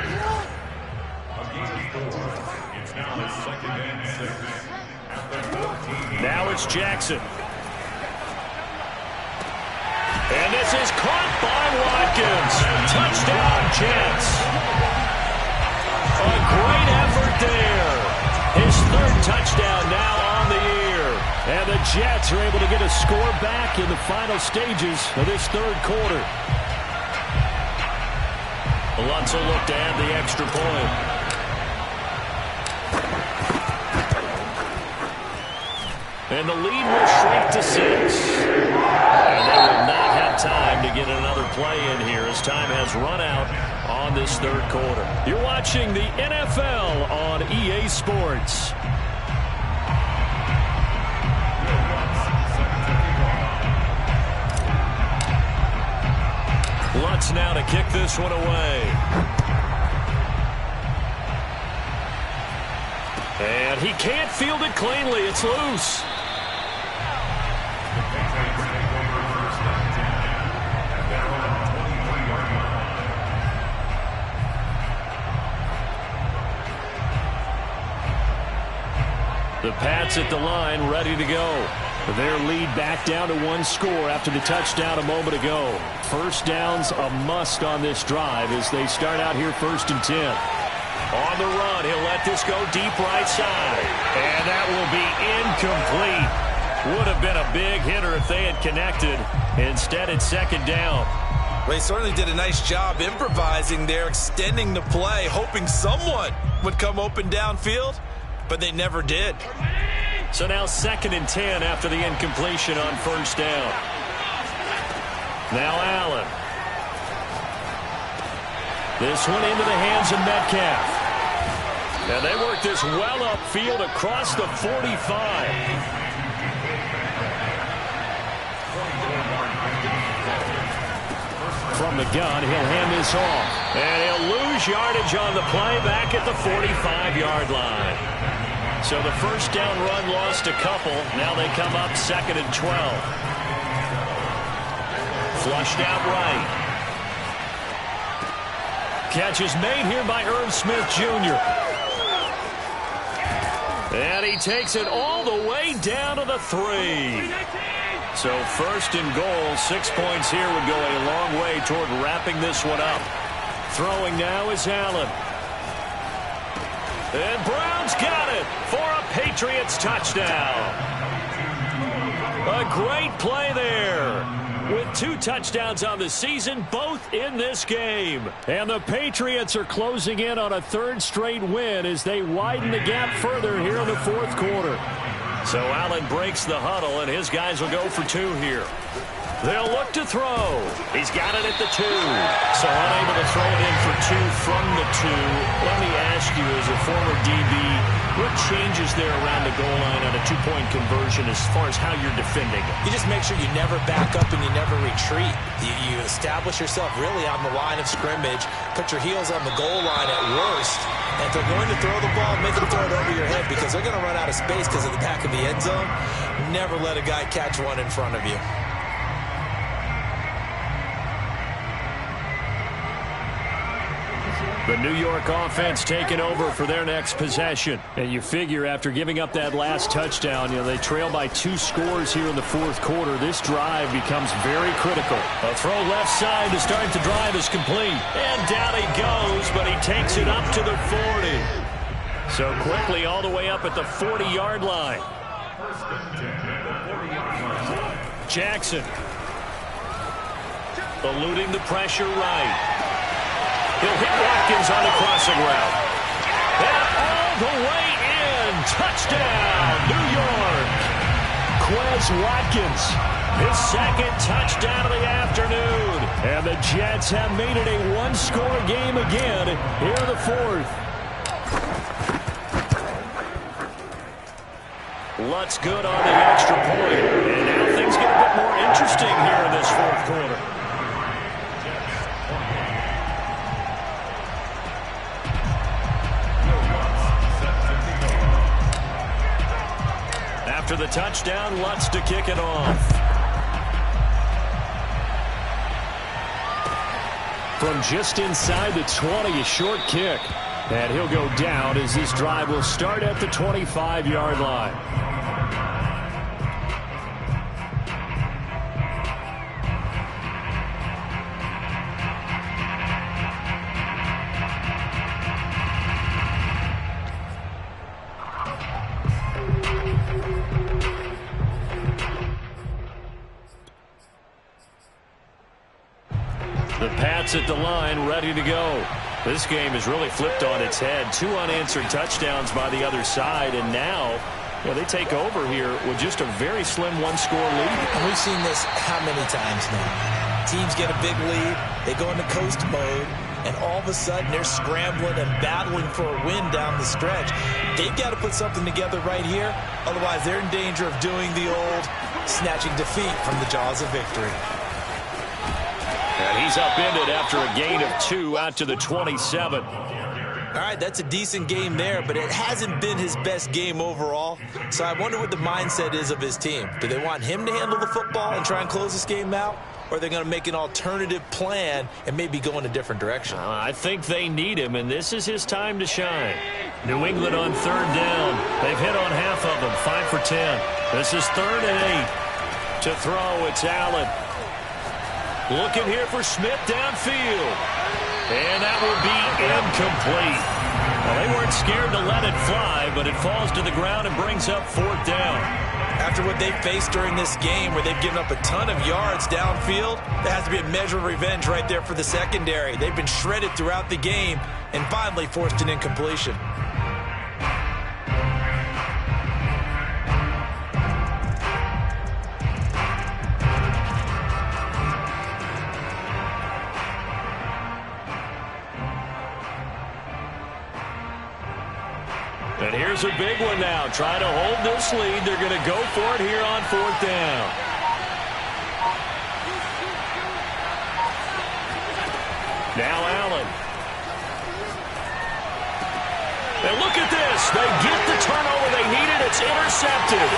Now it's Jackson. And this is caught by Watkins. Touchdown, Jets. A great effort there. His 3rd touchdown now on the year. And the Jets are able to get a score back in the final stages of this 3rd quarter. Lutz will look to add the extra point. And the lead will shrink to 6. And they will not have time to get another play in here as time has run out on this 3rd quarter. You're watching the NFL on EA Sports. Lutz now to kick this one away. And he can't field it cleanly. It's loose. The Pats at the line, ready to go. Their lead back down to one score after the touchdown a moment ago. First down's a must on this drive as they start out here 1st and 10. On the run, he'll let this go deep right side. And that will be incomplete. Would have been a big hitter if they had connected. Instead, it's 2nd down. Well, he certainly did a nice job improvising there, extending the play, hoping someone would come open downfield, but they never did. So now 2nd and 10 after the incompletion on 1st down. Now Allen. This one into the hands of Metcalf. And they work this well upfield across the 45. From the gun, he'll hand this off. And he'll lose yardage on the play back at the 45-yard line. So the 1st down run lost a couple. Now they come up 2nd and 12. Flushed out right. Catch is made here by Irv Smith Jr. And he takes it all the way down to the 3. So 1st and goal, 6 points here would go a long way toward wrapping this one up. Throwing now is Allen. And Brown's got it for a Patriots touchdown. A great play there. With 2 touchdowns on the season, both in this game. And the Patriots are closing in on a 3rd straight win as they widen the gap further here in the 4th quarter. So Allen breaks the huddle, and his guys will go for 2 here. They'll look to throw. He's got it at the 2. So unable to throw it in for 2 from the 2. Let me ask you, as a former DB, what changes there around the goal line on a 2-point conversion as far as how you're defending it? You just make sure you never back up and you never retreat. You establish yourself really on the line of scrimmage, put your heels on the goal line at worst, and if they're going to throw the ball, make them throw it over your head because they're going to run out of space because of the back of the end zone. Never let a guy catch one in front of you. The New York offense taking over for their next possession. And you figure after giving up that last touchdown, they trail by 2 scores here in the 4th quarter. This drive becomes very critical. A throw left side to start the drive is complete. And down he goes, but he takes it up to the 40. So quickly all the way up at the 40-yard line. Jackson. Eluding the pressure right. He'll hit Watkins on the crossing route. And all the way in. Touchdown, New York. Quez Watkins, his 2nd touchdown of the afternoon. And the Jets have made it a 1-score game again here in the 4th. Lutz good on the extra point. And now things get a bit more interesting here in this 4th quarter. After the touchdown, Lutz to kick it off. From just inside the 20, a short kick. And he'll go down as this drive will start at the 25-yard line. The Pats at the line, ready to go. This game is really flipped on its head. 2 unanswered touchdowns by the other side, and now they take over here with just a very slim 1-score lead. And we've seen this how many times now? Teams get a big lead, they go into coast mode, and all of a sudden they're scrambling and battling for a win down the stretch. They've got to put something together right here, otherwise they're in danger of doing the old snatching defeat from the jaws of victory. And he's upended after a gain of 2 out to the 27. All right, that's a decent game there, but it hasn't been his best game overall. So I wonder what the mindset is of his team. Do they want him to handle the football and try and close this game out? Or are they going to make an alternative plan and maybe go in a different direction? I think they need him, and this is his time to shine. New England on third down. They've hit on half of them, 5 for 10. This is 3rd and 8. To throw, it's Allen. Looking here for Smith downfield. And that will be incomplete. Well, they weren't scared to let it fly, but it falls to the ground and brings up 4th down. After what they faced during this game where they've given up a ton of yards downfield, there has to be a measure of revenge right there for the secondary. They've been shredded throughout the game and finally forced an incompletion. And here's a big one now. Try to hold this lead. They're going to go for it here on 4th down. Now Allen. And look at this. They get the turnover they needed. It's intercepted.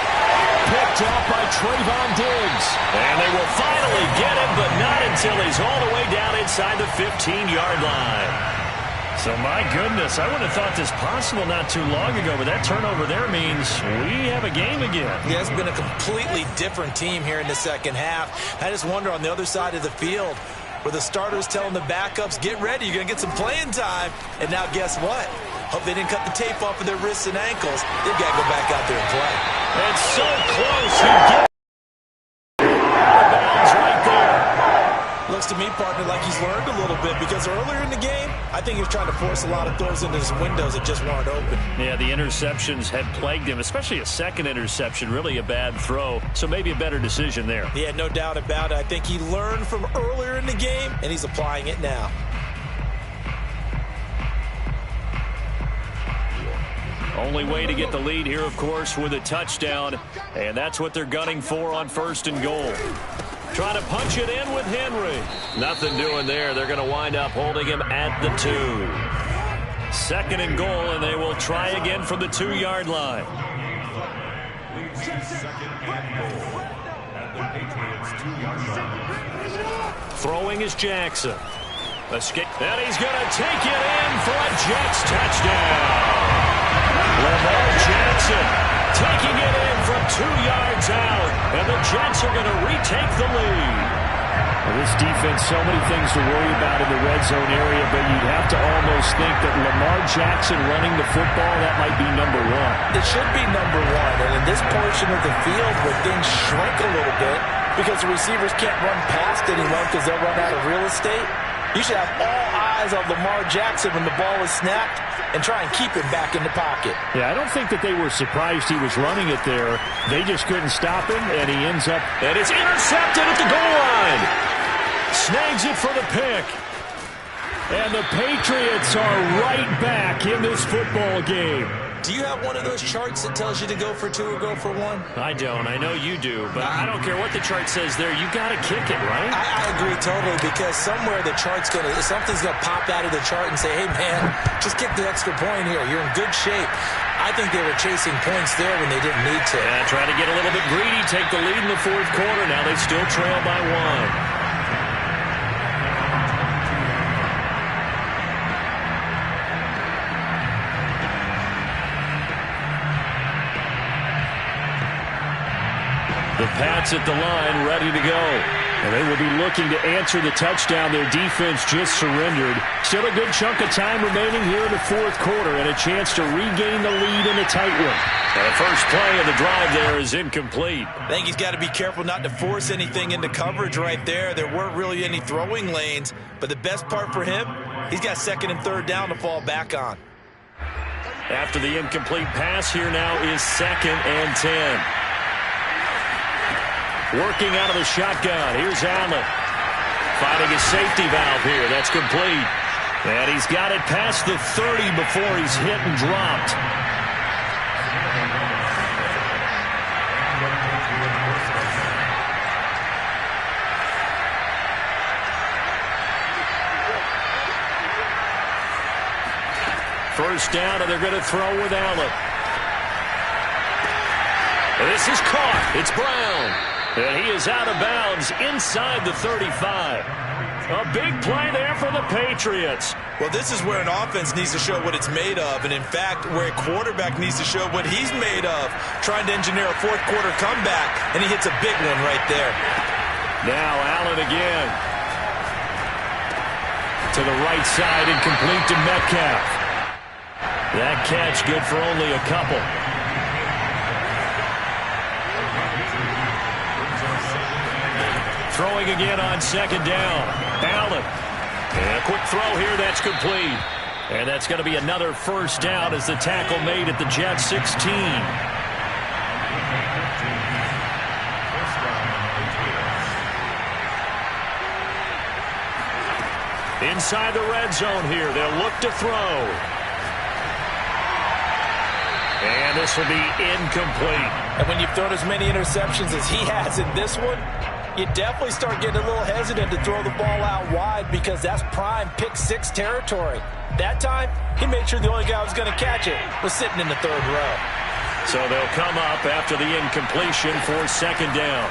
Picked off by Trayvon Diggs. And they will finally get him, but not until he's all the way down inside the 15-yard line. So, my goodness, I wouldn't have thought this possible not too long ago, but that turnover there means we have a game again. Yeah, it's been a completely different team here in the second half. I just wonder on the other side of the field where the starters telling the backups, get ready, you're going to get some playing time. And now guess what? Hope they didn't cut the tape off of their wrists and ankles. They've got to go back out there and play. And so close. He gets out of bounds right there. Looks to me, partner, like he's learned a little bit because earlier in the game, I think he was trying to force a lot of throws into his windows that just weren't open. Yeah, the interceptions had plagued him, especially a second interception, really a bad throw. So maybe a better decision there. Yeah, no doubt about it. I think he learned from earlier in the game, and he's applying it now. Only way to get the lead here, of course, with a touchdown. And that's what they're gunning for on 1st and goal. Trying to punch it in with Henry. Nothing doing there. They're going to wind up holding him at the 2. 2nd and goal, and they will try again from the 2-yard line. Leads to 2nd and goal at the Patriots' 2-yard line. Throwing is Jackson. Escape. And he's going to take it in for a Jets touchdown. Lamar Jackson taking it in from 2 yards out, and the Jets are going to retake the lead. Well, this defense, so many things to worry about in the red zone area, but you'd have to almost think that Lamar Jackson running the football, that might be number 1. It should be number 1, and in this portion of the field where things shrink a little bit because the receivers can't run past anyone because they'll run out of real estate, you should have all eyes on Lamar Jackson when the ball is snapped and try and keep him back in the pocket. Yeah, I don't think that they were surprised he was running it there. They just couldn't stop him, and he ends up... And it's intercepted at the goal line. Snags it for the pick. And the Patriots are right back in this football game. Do you have one of those charts that tells you to go for 2 or go for 1? I don't. I know you do, but I don't care what the chart says there. You got to kick it, right? I agree totally because somewhere the chart's going to, something's going to pop out of the chart and say, hey, man, just kick the extra point here. You're in good shape. I think they were chasing points there when they didn't need to. Yeah, trying to get a little bit greedy, take the lead in the 4th quarter. Now they still trail by 1. The Pats at the line, ready to go. And they will be looking to answer the touchdown. Their defense just surrendered. Still a good chunk of time remaining here in the 4th quarter and a chance to regain the lead in a tight one. And the first play of the drive there is incomplete. I think he's got to be careful not to force anything into coverage right there. There weren't really any throwing lanes, but the best part for him, he's got 2nd and 3rd down to fall back on. After the incomplete pass, here now is 2nd and 10. Working out of the shotgun. Here's Allen. Finding a safety valve here. That's complete. And he's got it past the 30 before he's hit and dropped. first down, and they're going to throw with Allen. This is caught. It's Brown. And he is out of bounds inside the 35. A big play there for the Patriots. Well, this is where an offense needs to show what it's made of, and in fact, where a quarterback needs to show what he's made of, trying to engineer a fourth-quarter comeback, and he hits a big one right there. Now Allen again. To the right side and complete to Metcalf. That catch good for only a couple. Throwing again on second down. Allen. And a quick throw here. That's complete. And that's going to be another first down as the tackle made at the Jets 16. Inside the red zone here. They'll look to throw. And this will be incomplete. And when you've thrown as many interceptions as he has in this one, you definitely start getting a little hesitant to throw the ball out wide because that's prime pick six territory. That time, he made sure the only guy who was going to catch it was sitting in the third row. So they'll come up after the incompletion for second down.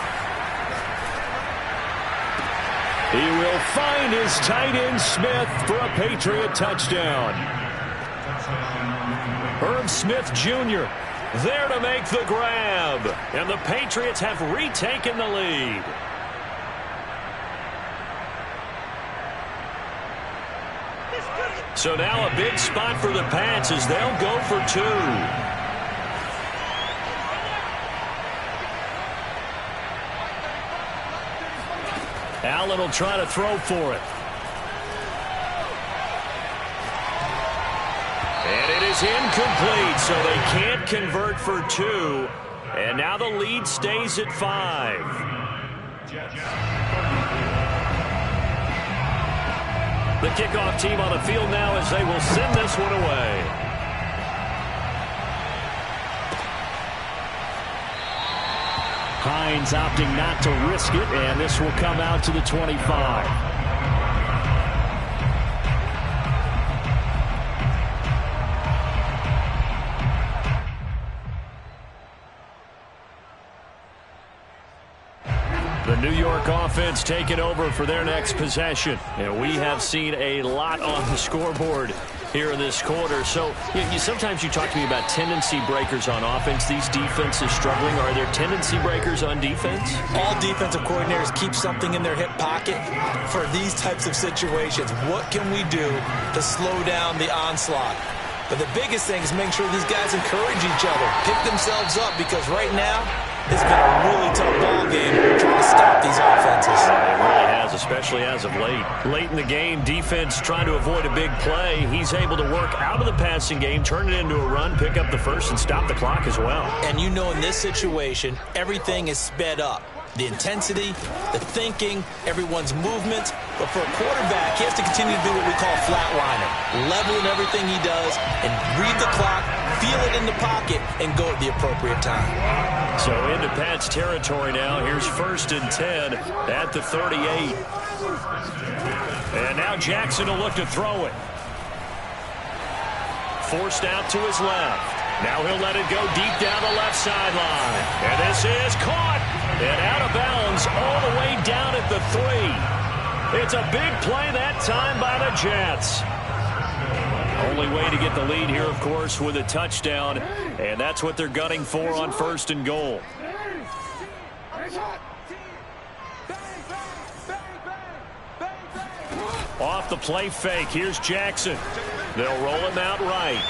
He will find his tight end Smith for a Patriot touchdown. Herb Smith Jr. there to make the grab. And the Patriots have retaken the lead. So now a big spot for the Pats as they'll go for two. Allen will try to throw for it. And it is incomplete, so they can't convert for two. And now the lead stays at 5. The kickoff team on the field now as they will send this one away. Hines opting not to risk it, and this will come out to the 25. The New York offense taking over for their next possession. And we have seen a lot on the scoreboard here in this quarter. So sometimes you talk to me about tendency breakers on offense. These defenses struggling. Are there tendency breakers on defense? All defensive coordinators keep something in their hip pocket for these types of situations. What can we do to slow down the onslaught? But the biggest thing is making sure these guys encourage each other, pick themselves up, because right now, it's been a really tough ball game trying to stop these offenses. It really has, especially as of late. Late in the game, defense trying to avoid a big play. He's able to work out of the passing game, turn it into a run, pick up the first, and stop the clock as well. And you know in this situation, everything is sped up. The intensity, the thinking, everyone's movement. But for a quarterback, he has to continue to do what we call a flatliner. Level in everything he does and read the clock, feel it in the pocket, and go at the appropriate time. So into Pat's territory now. Here's 1st and 10 at the 38. And now Jackson will look to throw it. Forced out to his left. Now he'll let it go deep down the left sideline. And this is caught. And out of bounds all the way down at the 3. It's a big play that time by the Jets. Only way to get the lead here, of course, with a touchdown. And that's what they're gunning for on 1st and goal. Off the play fake. Here's Jackson. They'll roll him out right.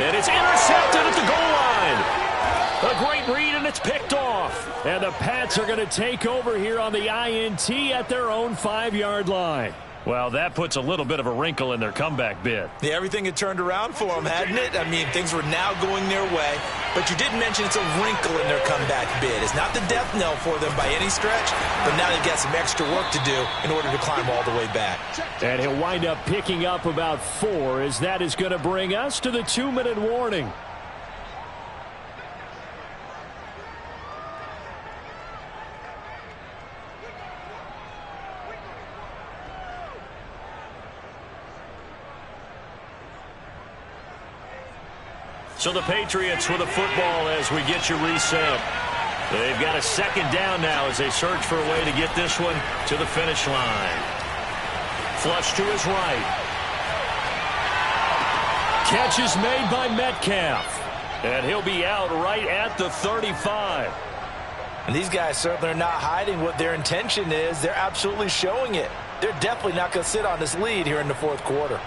And it's intercepted at the goal line. A great read, and it's picked off. And the Pats are going to take over here on the INT at their own 5-yard line. Well, that puts a little bit of a wrinkle in their comeback bid. Yeah, everything had turned around for them, hadn't it? I mean, things were now going their way. But you did mention it's a wrinkle in their comeback bid. It's not the death knell for them by any stretch, but now they've got some extra work to do in order to climb all the way back. And he'll wind up picking up about 4, as that is going to bring us to the 2-minute warning. So the Patriots with a football as we get you reset. They've got a second down now as they search for a way to get this one to the finish line. Flush to his right. Catch is made by Metcalf. And he'll be out right at the 35. And these guys certainly are not hiding what their intention is. They're absolutely showing it. They're definitely not going to sit on this lead here in the fourth quarter.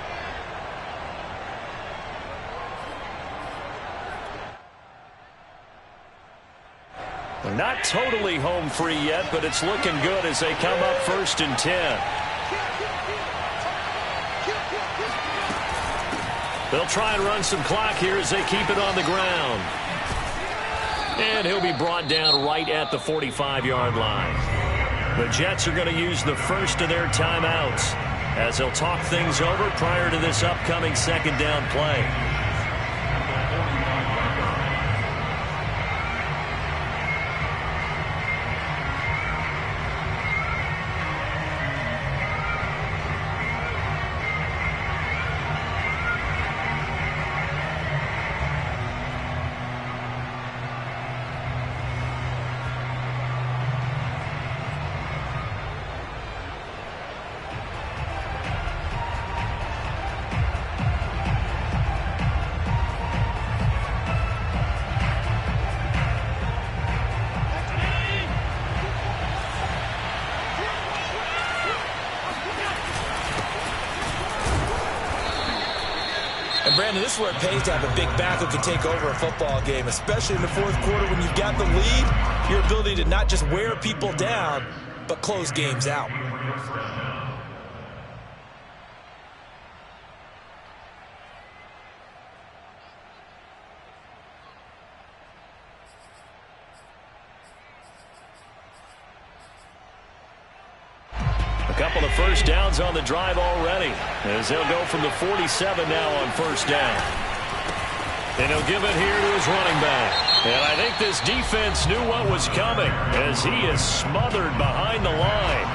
They're not totally home free yet, but it's looking good as they come up 1st and 10. They'll try and run some clock here as they keep it on the ground. And he'll be brought down right at the 45-yard line. The Jets are going to use the first of their timeouts as they'll talk things over prior to this upcoming second down play. And, Brandon, this is where it pays to have a big back who can take over a football game, especially in the fourth quarter when you've got the lead, your ability to not just wear people down, but close games out. A couple of first downs on the drive already as they'll go from the 47 now on first down. And he'll give it here to his running back. And I think this defense knew what was coming as he is smothered behind the line.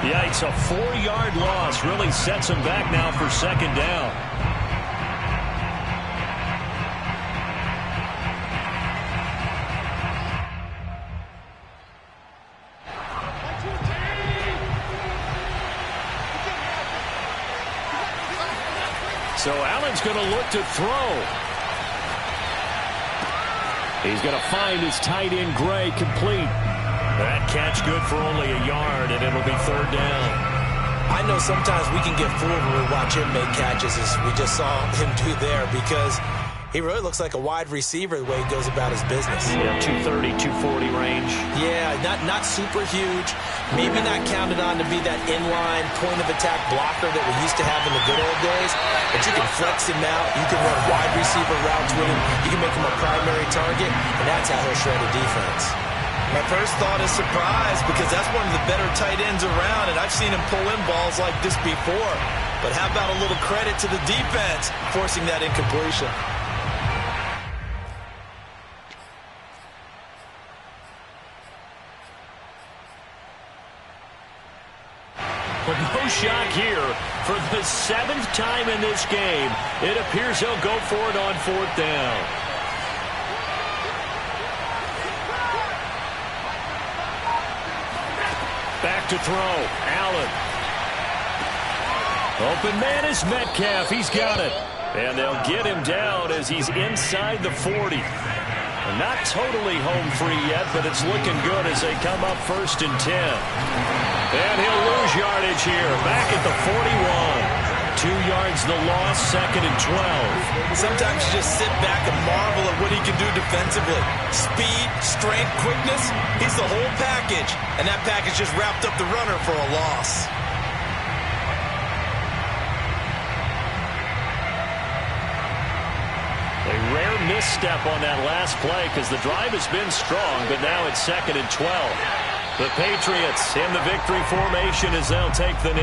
Yikes, a 4-yard loss really sets him back now for second down. So Allen's going to look to throw. He's going to find his tight end, Gray, complete. That catch good for only a yard, and it'll be third down. I know sometimes we can get fooled when we watch him make catches, as we just saw him do there, because he really looks like a wide receiver the way he goes about his business. Yeah, 230, 240 range. Yeah, not super huge. Maybe not counted on to be that inline point-of-attack blocker that we used to have in the good old days. But you can flex him out. You can run wide receiver routes with him. You can make him a primary target, and that's how he'll shred a defense. My first thought is surprise, because that's one of the better tight ends around, and I've seen him pull in balls like this before. But how about a little credit to the defense forcing that incompletion? But no shock here. For the 7th time in this game, it appears he'll go for it on fourth down. Back to throw. Allen. Open man is Metcalf. He's got it. And they'll get him down as he's inside the 40. Not totally home free yet, but it's looking good as they come up 1st and 10. And he'll lose yardage here, back at the 41. 2 yards the loss, 2nd and 12. Sometimes you just sit back and marvel at what he can do defensively. Speed, strength, quickness, he's the whole package. And that package just wrapped up the runner for a loss. A rare misstep on that last play because the drive has been strong, but now it's 2nd and 12. The Patriots in the victory formation as they'll take the knee.